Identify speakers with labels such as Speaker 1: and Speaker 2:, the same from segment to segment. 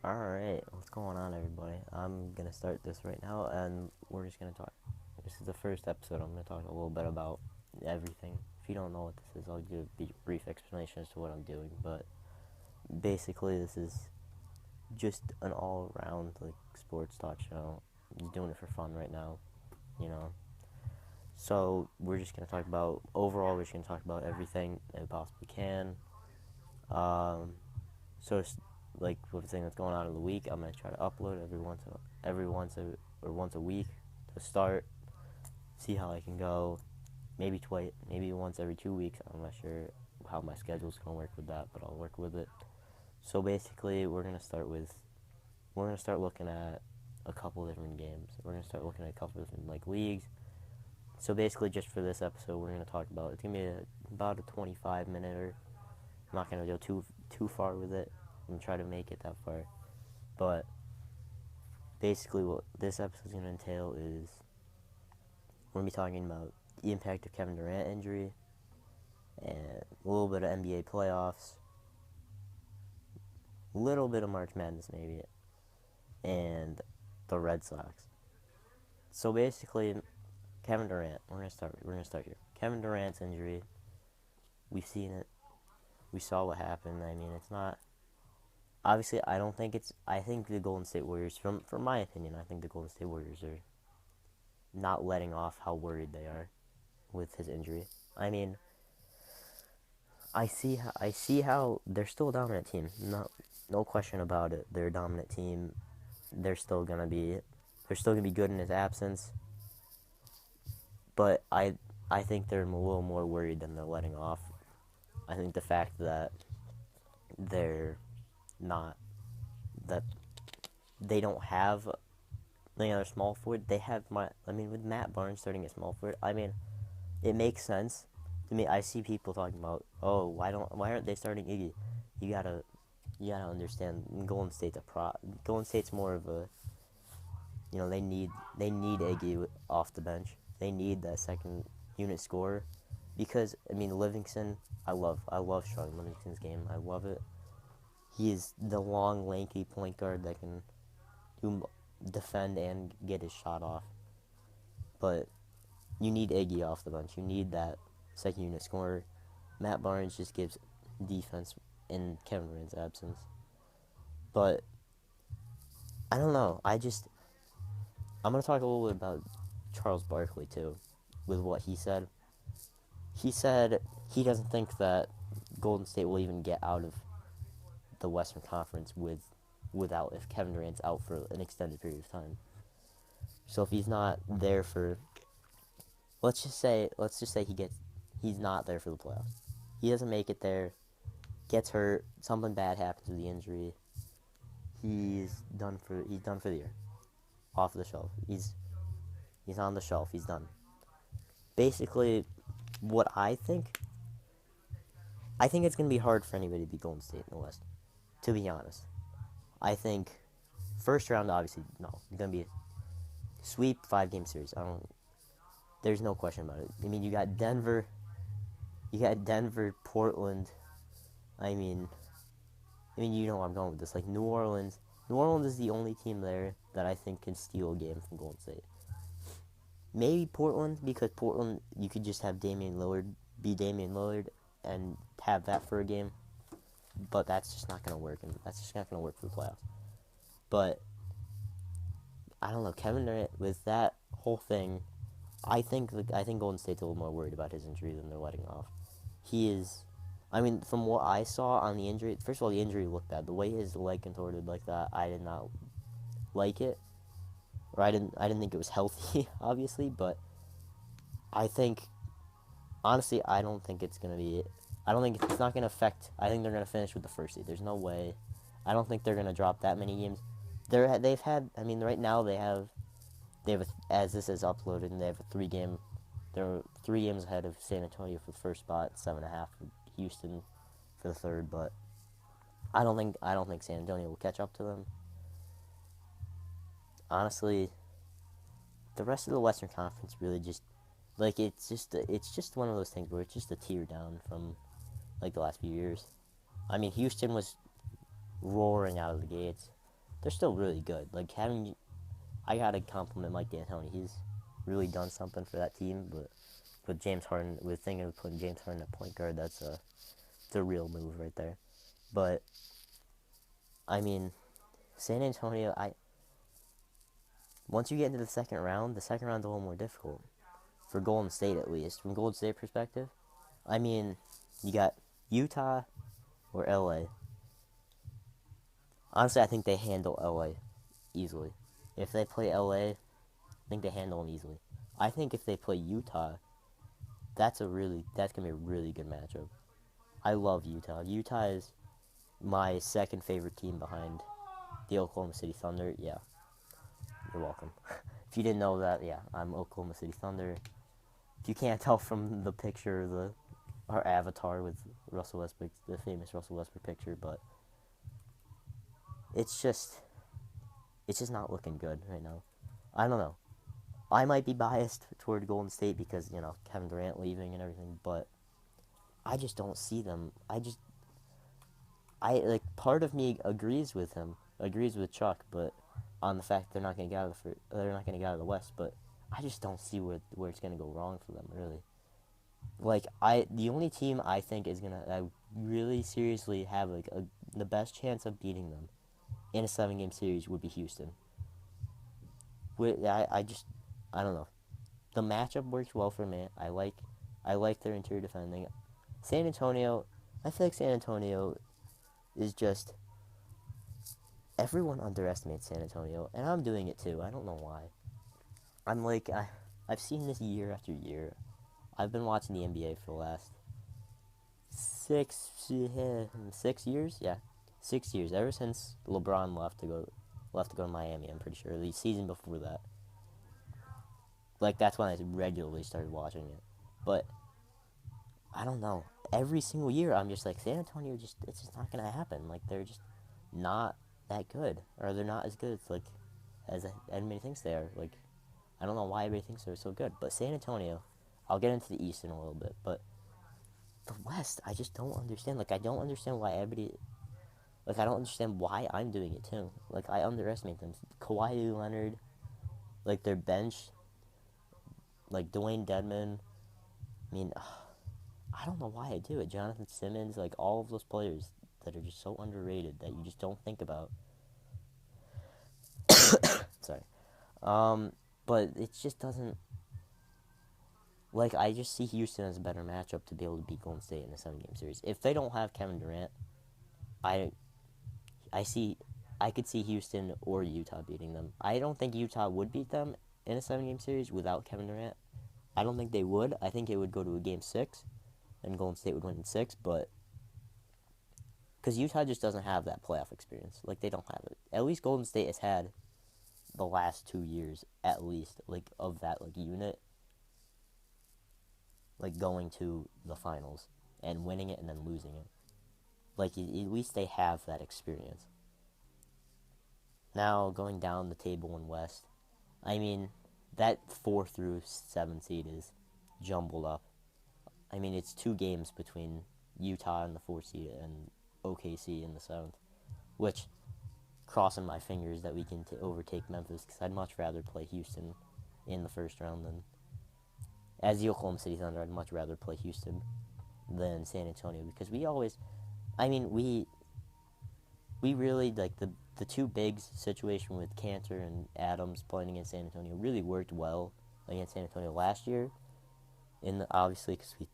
Speaker 1: Alright, what's going on, everybody? I'm gonna start this right now, and we're just gonna talk. This is the first episode. I'm gonna talk a little bit about everything. If you don't know what this is, I'll give a brief explanation as to what I'm doing. But basically, this is just an all-around like sports talk show. I'm doing it for fun right now, you know. So we're just gonna talk about overall. We're just gonna talk about everything that we possibly can. Um, so it's like everything that's going on in the week, I'm gonna try to upload every once a week to start. See how I can go. Maybe twice, maybe once every 2 weeks. I'm not sure how my schedule's gonna work with that, but I'll work with it. So basically, we're gonna start looking at a couple different games. We're gonna start looking at a couple different like leagues. So basically, just for this episode, we're gonna talk about it's gonna be about a 25 minute. Or I'm not gonna go too far with it and try to make it that far. But basically, what this episode is going to entail is we're going to be talking about the impact of Kevin Durant injury and a little bit of NBA playoffs, a little bit of March Madness maybe, and the Red Sox. So basically, Kevin Durant. We're gonna start. We're gonna start here. Kevin Durant's injury. We've seen it. We saw what happened. I mean, it's not. Obviously, I don't think it's. I think the Golden State Warriors, from my opinion, I think the Golden State Warriors are not letting off how worried they are with his injury. I mean, I see how they're still a dominant team. No question about it. They're a dominant team. They're still gonna be they're still gonna be good in his absence. But I think they're a little more worried than they're letting off. I think the fact that they're not that they don't have any other small forward. They have with Matt Barnes starting at small forward. I mean, it makes sense to me. I see people talking about, oh, why aren't they starting Iggy? You gotta you gotta understand Golden State's more of a they need Iggy off the bench. They need that second unit scorer because Livingston. I love Sean Livingston's game. I love it. He is the long, lanky point guard that can defend and get his shot off. But you need Iggy off the bench. You need that second unit scorer. Matt Barnes just gives defense in Kevin Durant's absence. But I don't know. I'm gonna talk a little bit about Charles Barkley too, with what he said. He said he doesn't think that Golden State will even get out of the Western Conference without if Kevin Durant's out for an extended period of time. So if he's not there for let's just say he's not there for the playoffs. He doesn't make it there, gets hurt, something bad happens with the injury. He's done for the year. Off the shelf. He's on the shelf. He's done. Basically, what I think it's gonna be hard for anybody to beat Golden State in the West. To be honest, I think first round obviously no, it's gonna be a sweep 5 game series. I don't. There's no question about it. You got Denver, Portland. I mean, you know where I'm going with this. Like New Orleans. New Orleans is the only team there that I think can steal a game from Golden State. Maybe Portland, because Portland, you could just have Damian Lillard, and have that for a game. But that's just not going to work, and that's just not going to work for the playoffs. But, I don't know, Kevin Durant, with that whole thing, I think Golden State's a little more worried about his injury than they're letting off. He is, from what I saw on the injury, first of all, the injury looked bad. The way his leg contorted like that, I did not like it. Or I didn't think it was healthy, obviously, but I think, honestly, I don't think it's going to be, I don't think it's not going to affect, I think they're going to finish with the first seed. There's no way. I don't think they're going to drop that many games. They've had, right now as this is uploaded, and they have they're 3 games ahead of San Antonio for the first spot, 7.5 for Houston for the third, but I don't think San Antonio will catch up to them. Honestly, the rest of the Western Conference really just it's just one of those things where it's just a tear down from the last few years. Houston was roaring out of the gates. they're still really good. Like I gotta compliment Mike D'Antoni. He's really done something for that team. But with James Harden, with thinking of putting James Harden at point guard, it's a real move right there. But I mean, San Antonio, I once you get into the second round's a little more difficult for Golden State at least. From Golden State perspective, I mean, you got Utah or LA. Honestly, I think they handle LA easily. If they play LA, I think they handle them easily. I think if they play Utah, that's gonna be a really good matchup. I love Utah. Utah is my second favorite team behind the Oklahoma City Thunder. Yeah, you're welcome. If you didn't know that, yeah, I'm Oklahoma City Thunder. If you can't tell from the picture, our avatar with Russell Westbrook, the famous Russell Westbrook picture, but it's just not looking good right now. I don't know. I might be biased toward Golden State because Kevin Durant leaving and everything, but I just don't see them. I like part of me agrees with him, agrees with Chuck, but on the fact they're not going to get out of the West, but I just don't see where it's going to go wrong for them really. Like the only team I think is gonna really seriously have the best chance of beating them in a 7-game series would be Houston. I don't know. The matchup works well for me. I like their interior defending. San Antonio, I feel like San Antonio is just everyone underestimates San Antonio, and I'm doing it too. I don't know why. I've seen this year after year. I've been watching the NBA for the last 6 years. Yeah, 6 years. Ever since LeBron left to go to Miami. I'm pretty sure the season before that. Like that's when I regularly started watching it. But I don't know. Every single year, I'm just like San Antonio. It's just not gonna happen. Like they're just not that good, or they're not as good as everybody thinks they are. Like I don't know why everybody thinks they're so good. But San Antonio, I'll get into the East in a little bit, but the West, I just don't understand. Like I don't understand why everybody. Like I don't understand why I'm doing it too. Like I underestimate them. Kawhi Leonard, like their bench, like Dwayne Dedman. I mean, I don't know why I do it. Jonathan Simmons, like all of those players that are just so underrated that you just don't think about. Sorry. But it just doesn't. Like, I just see Houston as a better matchup to be able to beat Golden State in a 7-game series. If they don't have Kevin Durant, I could see Houston or Utah beating them. I don't think Utah would beat them in a 7-game series without Kevin Durant. I don't think they would. I think it would go to a game 6, and Golden State would win in 6, but because Utah just doesn't have that playoff experience. Like, they don't have it. At least Golden State has had the last 2 years, at least, like, of that, like, unit, like, going to the finals and winning it and then losing it. Like, at least they have that experience. Now, going down the table in West, I mean, that 4 through 7 seed is jumbled up. I mean, it's 2 games between Utah in the 4th seed and OKC in the 7th, which, crossing my fingers that we can overtake Memphis, because I'd much rather play Houston in the first round than, as the Oklahoma City Thunder, I'd much rather play Houston than San Antonio, because we really, like, the 2 bigs situation with Cantor and Adams playing against San Antonio really worked well against San Antonio last year, obviously because we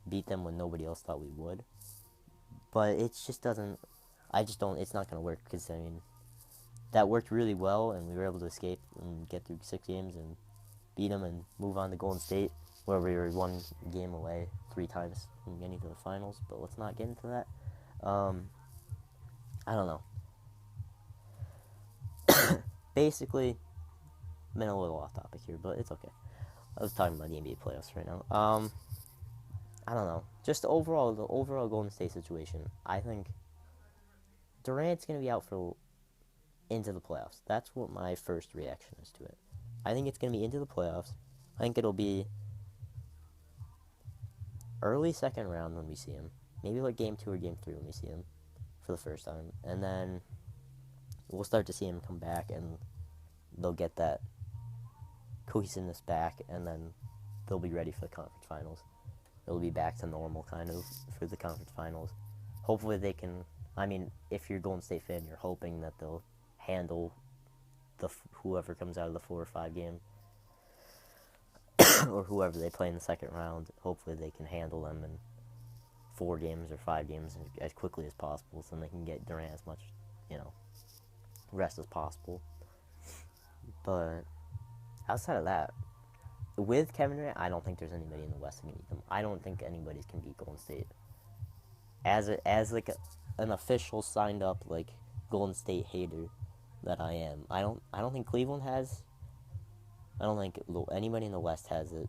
Speaker 1: beat them when nobody else thought we would. But it just doesn't, it's not going to work, because, I mean, that worked really well, and we were able to escape and get through 6 games and beat them and move on to Golden State, where we were 1 game away 3 times from getting to the finals, but let's not get into that. I don't know. Basically, I'm in a little off topic here, but it's okay. I was talking about the NBA playoffs right now. I don't know. Just the overall Golden State situation. I think Durant's going to be out into the playoffs. That's what my first reaction is to it. I think it's going to be into the playoffs. I think it'll be early second round when we see him. Maybe like game 2 or game 3 when we see him for the first time. And then we'll start to see him come back, and they'll get that cohesiveness back, and then they'll be ready for the conference finals. It'll be back to normal, kind of, for the conference finals. Hopefully they can, I mean, if you're a Golden State fan, you're hoping that they'll handle whoever comes out of the 4 or 5 game, or whoever they play in the second round. Hopefully they can handle them in 4 games or 5 games as quickly as possible, so they can get Durant as much, rest as possible. But outside of that, with Kevin Durant, I don't think there's anybody in the West that can beat them. I don't think anybody can beat Golden State. As an official signed up like Golden State hater that I am, I don't think Cleveland has. I don't think anybody in the West has it.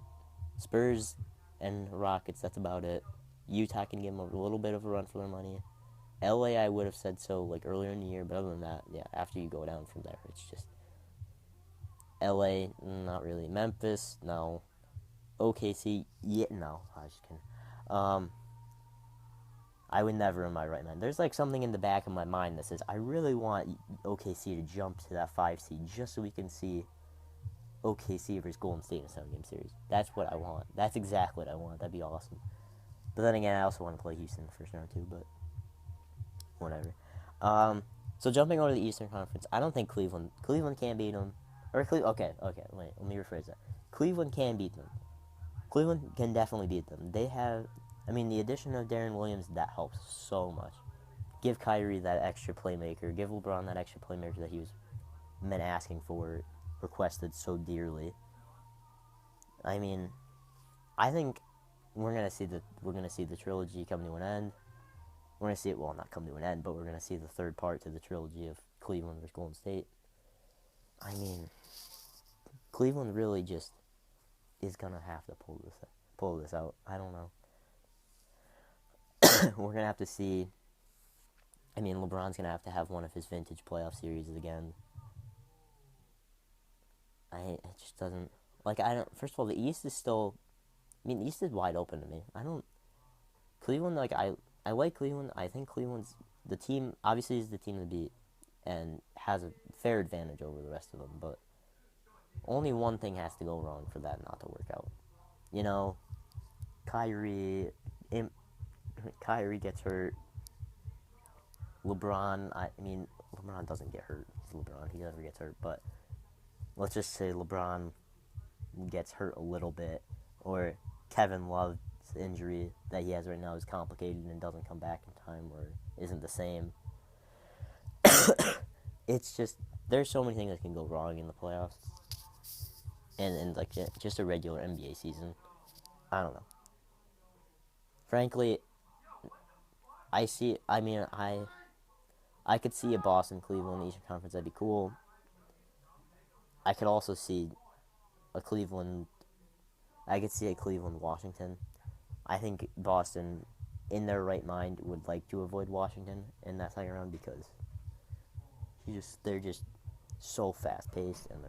Speaker 1: Spurs and Rockets, that's about it. Utah can give them a little bit of a run for their money. LA, I would have said so like earlier in the year, but other than that, yeah, after you go down from there, it's just LA, not really. Memphis, no. OKC, yeah, no. I just kidding. I would never in my right mind. There's like something in the back of my mind that says I really want OKC to jump to that 5 seed just so we can see OKC versus Golden State in a 7-game series. That's what I want. That's exactly what I want. That'd be awesome. But then again, I also want to play Houston in the first round too, but whatever. So jumping over to the Eastern Conference, I don't think Cleveland can beat them. Okay, wait, let me rephrase that. Cleveland can beat them. Cleveland can definitely beat them. They have, the addition of Darren Williams, that helps so much. Give Kyrie that extra playmaker. Give LeBron that extra playmaker that he was meant asking for, requested so dearly. I think we're gonna see the trilogy come to an end. We're gonna see it, well, not come to an end, but we're gonna see the third part to the trilogy of Cleveland versus Golden State. Cleveland really just is gonna have to pull this out. I don't know. We're gonna have to see. LeBron's gonna have to have one of his vintage playoff series again. It just doesn't, first of all, the East is still, the East is wide open to me. Cleveland, I like Cleveland. I think Cleveland's the team, obviously is the team to beat and has a fair advantage over the rest of them, but only one thing has to go wrong for that not to work out. Kyrie gets hurt. LeBron, LeBron doesn't get hurt. He's LeBron. He never gets hurt, but let's just say LeBron gets hurt a little bit, or Kevin Love's injury that he has right now is complicated and doesn't come back in time or isn't the same. It's just, there's so many things that can go wrong in the playoffs and just a regular NBA season. I don't know. Frankly, I could see a Boston Cleveland Eastern Conference. That'd be cool. I could also see a Cleveland Washington. I think Boston, in their right mind, would like to avoid Washington in that second round because they're just so fast paced and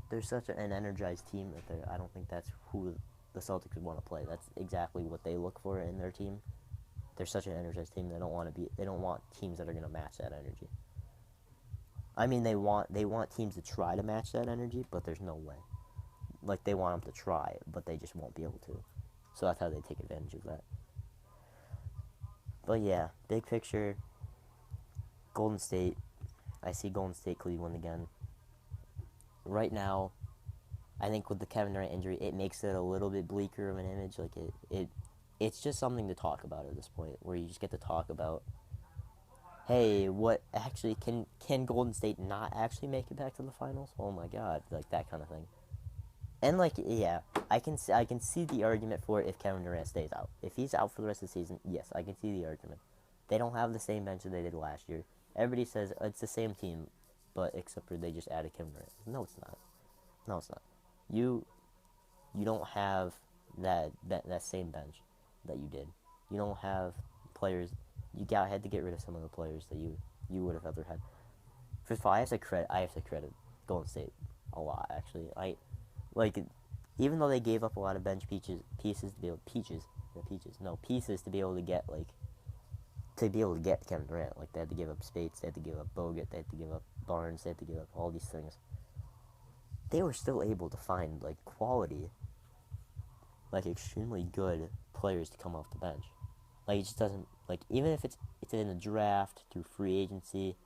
Speaker 1: they're such an energized team that I don't think that's who the Celtics would want to play. That's exactly what they look for in their team. They're such an energized team. They don't want teams that are going to match that energy. They want teams to try to match that energy, but there's no way. They want them to try, but they just won't be able to. So that's how they take advantage of that. But yeah, big picture, Golden State. I see Golden State, Cleveland again. Right now, I think with the Kevin Durant injury, it makes it a little bit bleaker of an image. It's just something to talk about at this point, where you just get to talk about, hey, what actually can Golden State not actually make it back to the finals? Oh my God, that kind of thing. And yeah, I can see the argument for it if Kevin Durant stays out. If he's out for the rest of the season, yes, I can see the argument. They don't have the same bench that they did last year. Everybody says it's the same team, but except for they just added Kevin Durant. No, it's not. No, it's not. You don't have that same bench that you did. You don't have players. You had to get rid of some of the players that you would have ever had. First of all, I have to credit Golden State a lot, actually. Even though they gave up a lot of bench pieces to be able to get to be able to get Kevin Durant. Like, they had to give up Spates, they had to give up Bogut, they had to give up Barnes, they had to give up all these things. They were still able to find, like, quality, like, extremely good players to come off the bench. Like, it just doesn't, like, even if it's in the draft, through free agency,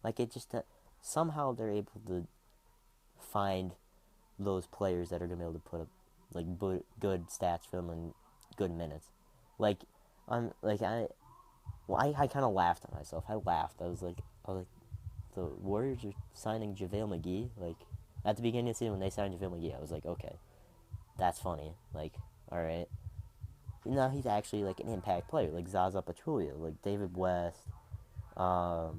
Speaker 1: like, it just, somehow they're able to find those players that are going to be able to put up, like, good stats for them and good minutes. Like, I kind of laughed at myself. I laughed. I was like, the Warriors are signing JaVale McGee. Like, at the beginning of the season when they signed JaVale McGee, I was like, okay, that's funny. Like, all right. Now he's actually, like, an impact player, like Zaza Pachulia, like David West. I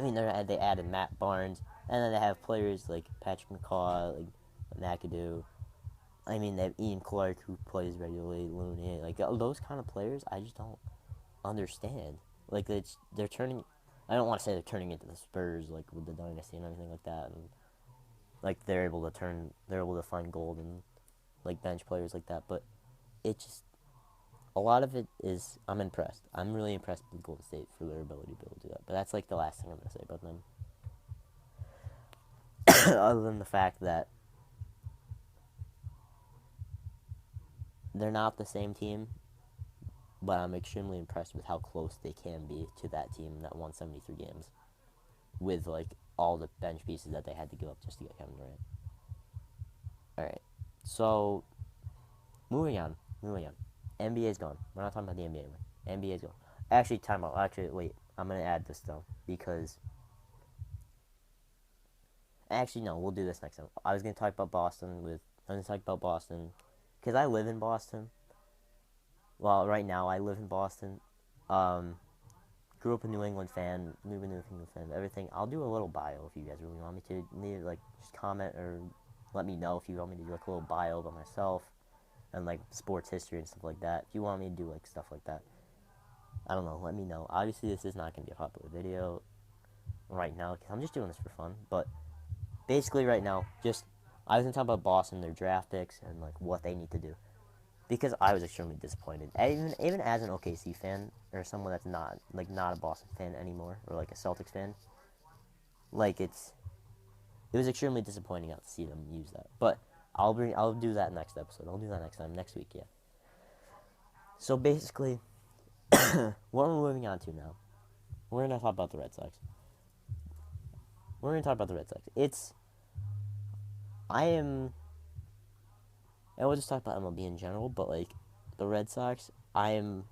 Speaker 1: mean, they added Matt Barnes, and then they have players like Patrick McCaw, like McAdoo. I mean, they have Ian Clark, who plays regularly, Looney. Like, those kind of players, I just don't understand. Like, they're turning... I don't want to say they're turning into the Spurs, like, with the dynasty and everything like that. And, like, they're able to find gold and, like, bench players like that. But it just... A lot of it is... I'm impressed. I'm really impressed with Golden State for their ability to be able to do that. But that's, like, the last thing I'm going to say about them. Other than the fact that they're not the same team, but I'm extremely impressed with how close they can be to that team that won 73 games with, like, all the bench pieces that they had to give up just to get Kevin Durant. Alright, so, moving on. NBA's gone. We're not talking about the NBA anymore. NBA's gone. Actually, time out. Actually, wait. I'm going to add this, though, because... Actually, no, we'll do this next time. I was going to talk about Boston, because I live in Boston. Well, right now I live in Boston. Grew up a New England fan, everything. I'll do a little bio if you guys really want me to. Like, just comment or let me know if you want me to do, like, a little bio about myself and, like, sports history and stuff like that. If you want me to do, like, stuff like that, I don't know, let me know. Obviously, this is not going to be a popular video right now because I'm just doing this for fun. But basically right now, I was going to talk about Boston, their draft picks, and, like, what they need to do. Because I was extremely disappointed. Even as an OKC fan, or someone that's not a Boston fan anymore, or, like, a Celtics fan, like, it was extremely disappointing not to see them use that. But I'll do that next episode. I'll do that next week, yeah. So basically, what we're moving on to now, we're going to talk about the Red Sox. I will just talk about MLB in general, but, like, the Red Sox, I am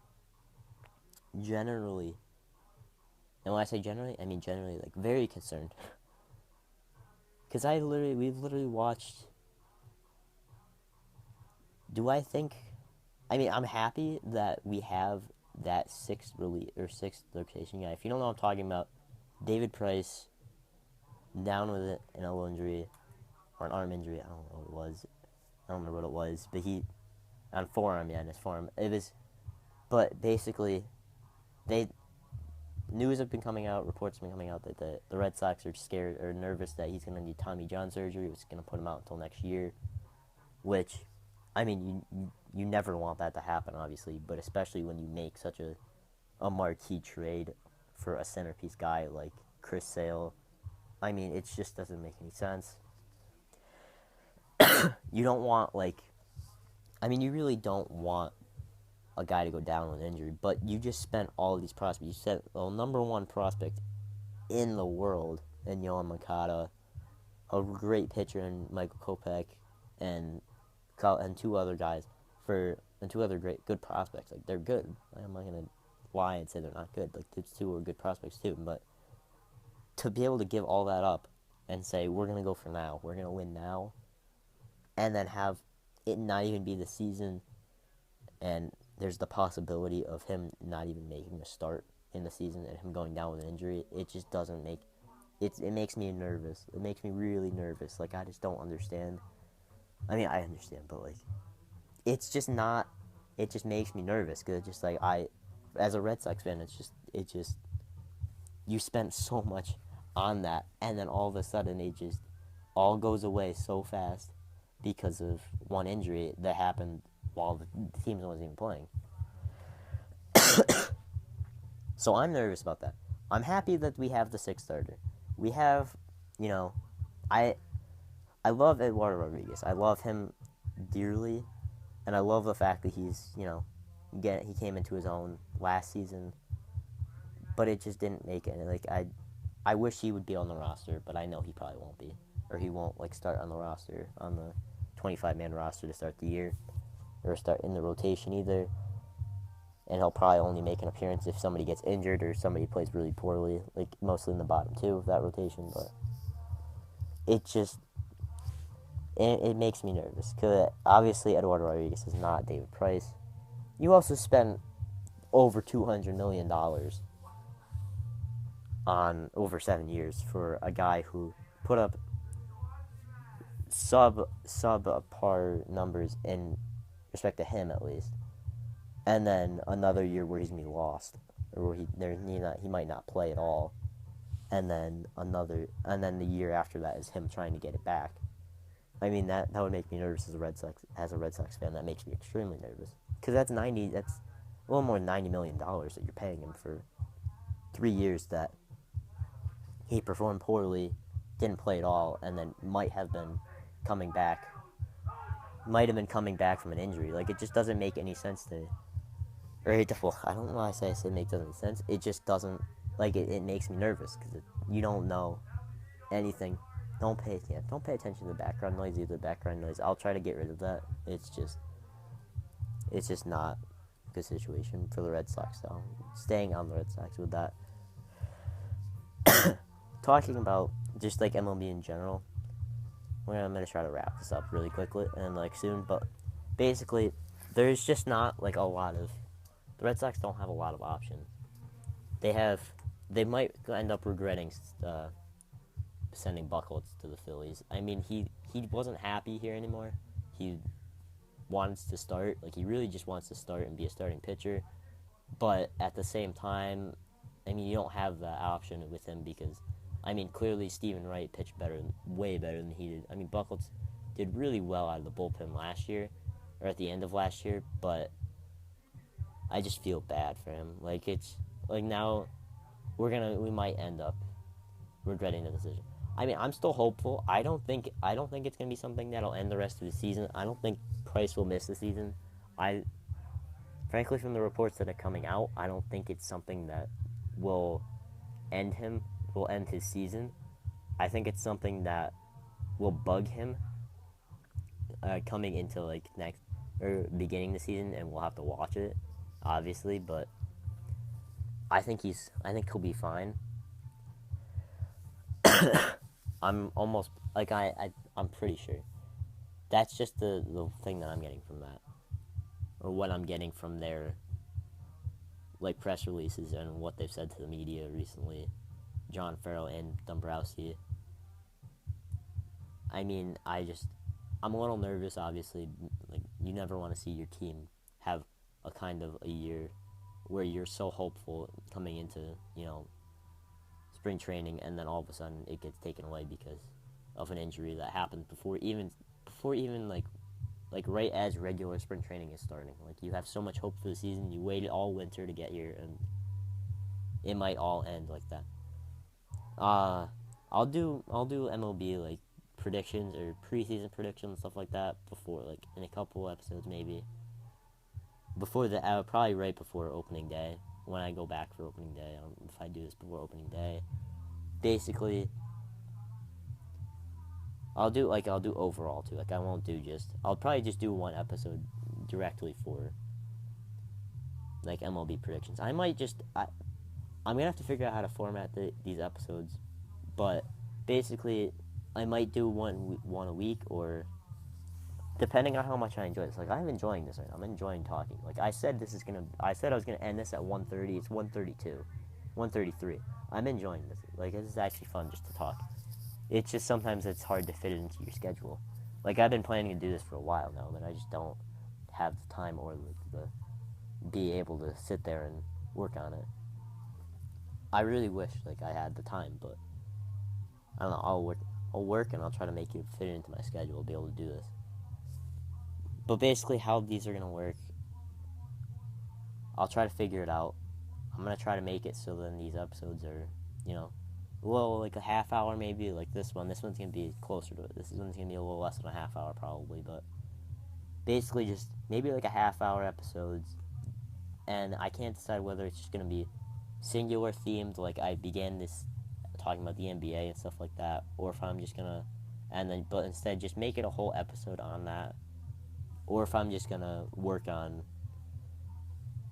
Speaker 1: generally, and when I say generally, I mean generally, like, very concerned. Because we've literally watched, I'm happy that we have that sixth rotation guy. If you don't know what I'm talking about, David Price, down with an elbow injury, or an arm injury, I don't know what it was. I don't remember what it was, but on forearm, in his forearm. But basically, news have been coming out, reports have been coming out that the Red Sox are scared or nervous that he's going to need Tommy John surgery, which is going to put him out until next year, which, I mean, you never want that to happen, obviously, but especially when you make such a marquee trade for a centerpiece guy like Chris Sale. I mean, it just doesn't make any sense. You don't want, you really don't want a guy to go down with injury, but you just spent all of these prospects. You said the number one prospect in the world in Yohan Moncada, a great pitcher in Michael Kopech, and two other guys and two other good prospects. Like, they're good. I'm not gonna lie and say they're not good. Like, these two are good prospects too. But to be able to give all that up and say we're gonna go for now, we're gonna win now, and then have it not even be the season, and there's the possibility of him not even making a start in the season and him going down with an injury, it just doesn't make... It makes me nervous. It makes me really nervous. Like, I just don't understand. I mean, I understand, but, like, it's just not... It just makes me nervous, because it's just, like, as a Red Sox fan, it just... You spent so much on that, and then all of a sudden it just all goes away so fast because of one injury that happened while the team wasn't even playing. So I'm nervous about that. I'm happy that we have the sixth starter. We have, you know, I I love Eduardo Rodriguez. I love him dearly, and I love the fact that he's, he came into his own last season, but it just didn't make it. Like I wish he would be on the roster, but I know he probably won't be, or he won't like start on the roster on the 25-man roster to start the year, or start in the rotation either. And he'll probably only make an appearance if somebody gets injured or somebody plays really poorly, like mostly in the bottom two of that rotation. But it just it makes me nervous because obviously Eduardo Rodriguez is not David Price. You also spent over $200 million on over 7 years for a guy who put up subpar numbers in respect to him at least, and then another year where he's gonna be lost, or where he might not play at all, and then the year after that is him trying to get it back. I mean that would make me nervous as a Red Sox fan. That makes me extremely nervous because that's a little more than $90 million that you're paying him for 3 years that he performed poorly, didn't play at all, and then might have been coming back from an injury. Like, it just doesn't make any sense to, or I don't know why I say it doesn't make sense. It just doesn't, like, it makes me nervous because you don't know anything. Don't pay attention to the background noise. Either the background noise, I'll try to get rid of that. It's just not a good situation for the Red Sox. So staying on the Red Sox with that. Talking about just like MLB in general, I'm gonna try to wrap this up really quickly and like soon. But basically, there's just not like a lot of, the Red Sox don't have a lot of options. They might end up regretting sending Buchholz to the Phillies. I mean, he wasn't happy here anymore. He wants to start, like he really just wants to start and be a starting pitcher. But at the same time, I mean, you don't have that option with him because, I mean, clearly Stephen Wright pitched way better than he did. I mean, Buchholz did really well out of the bullpen last year, or at the end of last year, but I just feel bad for him. Like, it's, like, now we might end up regretting the decision. I mean, I'm still hopeful. I don't think it's going to be something that'll end the rest of the season. I don't think Price will miss the season. Frankly, from the reports that are coming out, I don't think it's something that will end his season. I think it's something that will bug him coming into like next or beginning the season, and we'll have to watch it, obviously. But I think he'll be fine. I'm almost like I'm pretty sure. That's just the thing that I'm getting from that, or what I'm getting from their like press releases and what they've said to the media recently, John Farrell and Dombrowski. I mean, I'm a little nervous, obviously. Like, you never want to see your team have a kind of a year where you're so hopeful coming into, spring training, and then all of a sudden it gets taken away because of an injury that happened before even like right as regular spring training is starting. Like, you have so much hope for the season, you waited all winter to get here, and it might all end like that. I'll do MLB like predictions or preseason predictions, stuff like that, before, like, in a couple episodes maybe. Probably right before opening day, when I go back for opening day. If I do this before opening day, basically, I'll do overall too. Like, I'll probably just do one episode directly for like MLB predictions. I'm gonna have to figure out how to format these episodes, but basically, I might do one a week, or depending on how much I enjoy this. Like, I'm enjoying this right now. I'm enjoying talking. Like, I said I was gonna end this at 1:30. It's 1:32, 1:33. I'm enjoying this. Like, this is actually fun just to talk. It's just sometimes it's hard to fit it into your schedule. Like, I've been planning to do this for a while now, but I just don't have the time or the be able to sit there and work on it. I really wish like I had the time, but I don't know. I'll work and I'll try to make it fit into my schedule, be able to do this. But basically, how these are gonna work, I'll try to figure it out. I'm gonna try to make it so then these episodes are, you know, well, like a half hour maybe, like this one. This one's gonna be closer to it. This one's gonna be a little less than a half hour probably, but basically just maybe like a half hour episodes. And I can't decide whether it's just gonna be singular themed, like I began this talking about the NBA and stuff like that, or if I'm just gonna, and then but instead just make it a whole episode on that, or if I'm just gonna work on,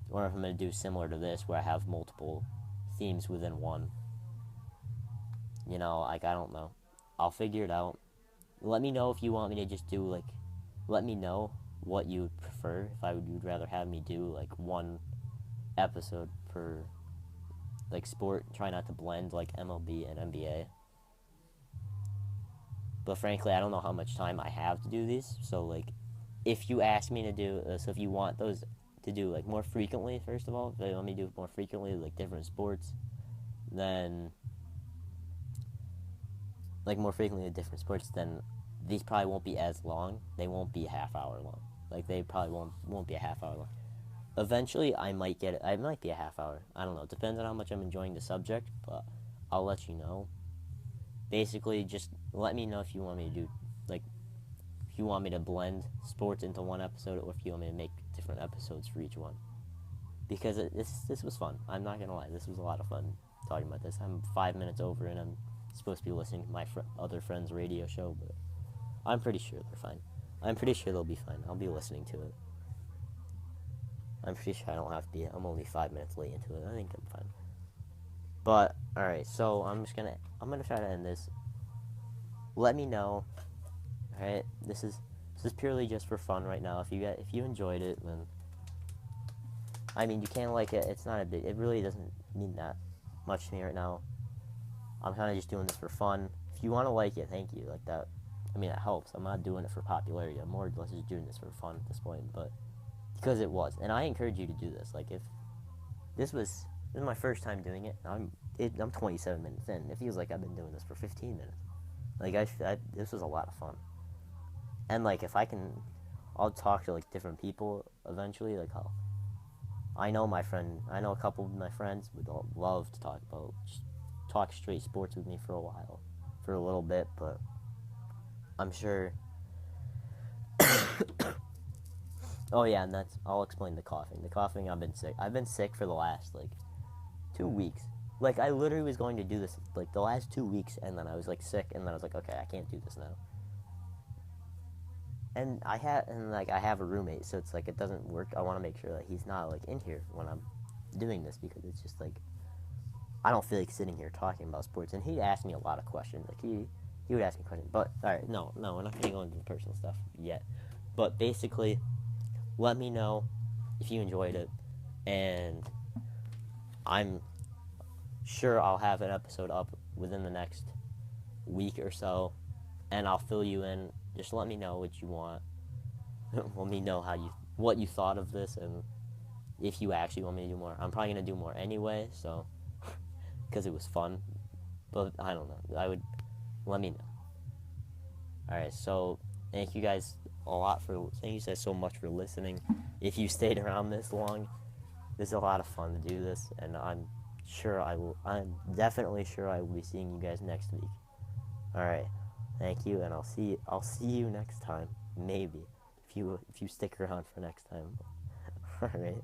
Speaker 1: or if I'm gonna do similar to this where I have multiple themes within one. You know, like I don't know. I'll figure it out. Let me know if you want me to just do like, let me know what you would prefer. If you'd rather have me do like one episode per like sport. Try not to blend like MLB and NBA. But frankly, I don't know how much time I have to do these. So like, if you ask me to do, so if you want those to do like more frequently, first of all, if they want me to do more frequently, like different sports, then like more frequently with different sports, then these probably won't be as long. They won't be a half hour long. Like they probably won't be a half hour long. Eventually, I might get it. I might be a half hour. I don't know. It depends on how much I'm enjoying the subject, but I'll let you know. Basically, just let me know if you want me to do like if you want me to blend sports into one episode, or if you want me to make different episodes for each one. Because this was fun. I'm not gonna lie. This was a lot of fun talking about this. I'm 5 minutes over, and I'm supposed to be listening to my other friend's radio show, but I'm pretty sure they're fine. I'm pretty sure they'll be fine. I'll be listening to it. I'm pretty sure I don't have to be. I'm only 5 minutes late into it. I think I'm fine. But all right, so I'm gonna try to end this. Let me know. All right, this is purely just for fun right now. If you enjoyed it, then I mean you can't like it. It's not a big. It really doesn't mean that much to me right now. I'm kind of just doing this for fun. If you want to like it, thank you. Like that. I mean, it helps. I'm not doing it for popularity. I'm more or less just doing this for fun at this point. But because it was, and I encourage you to do this. Like if this is my first time doing it. I'm 27 minutes in. It feels like I've been doing this for 15 minutes. Like this was a lot of fun. And like if I'll talk to like different people eventually. Like I know a couple of my friends would love to talk straight sports with me for a while, for a little bit. But I'm sure. Oh yeah, and I'll explain the coughing. The coughing, I've been sick. I've been sick for the last like 2 weeks. Like I literally was going to do this like the last 2 weeks, and then I was like sick, and then I was like, okay, I can't do this now. And I have a roommate, so it's like it doesn't work. I want to make sure that he's not like in here when I'm doing this, because it's just like I don't feel like sitting here talking about sports. And he'd ask me a lot of questions. Like he would ask me questions. But all right, no, we're not gonna go into the personal stuff yet. But basically, let me know if you enjoyed it, and I'm sure I'll have an episode up within the next week or so, and I'll fill you in. Just let me know what you want. Let me know what you thought of this, and if you actually want me to do more. I'm probably gonna do more anyway, so because it was fun. But I don't know. Let me know. All right, so thank you guys thank you guys so much for listening. If you stayed around this long, this is a lot of fun to do this, and I'm definitely sure I will be seeing you guys next week. All right, thank you, and I'll see you next time, maybe if you stick around for next time. All right.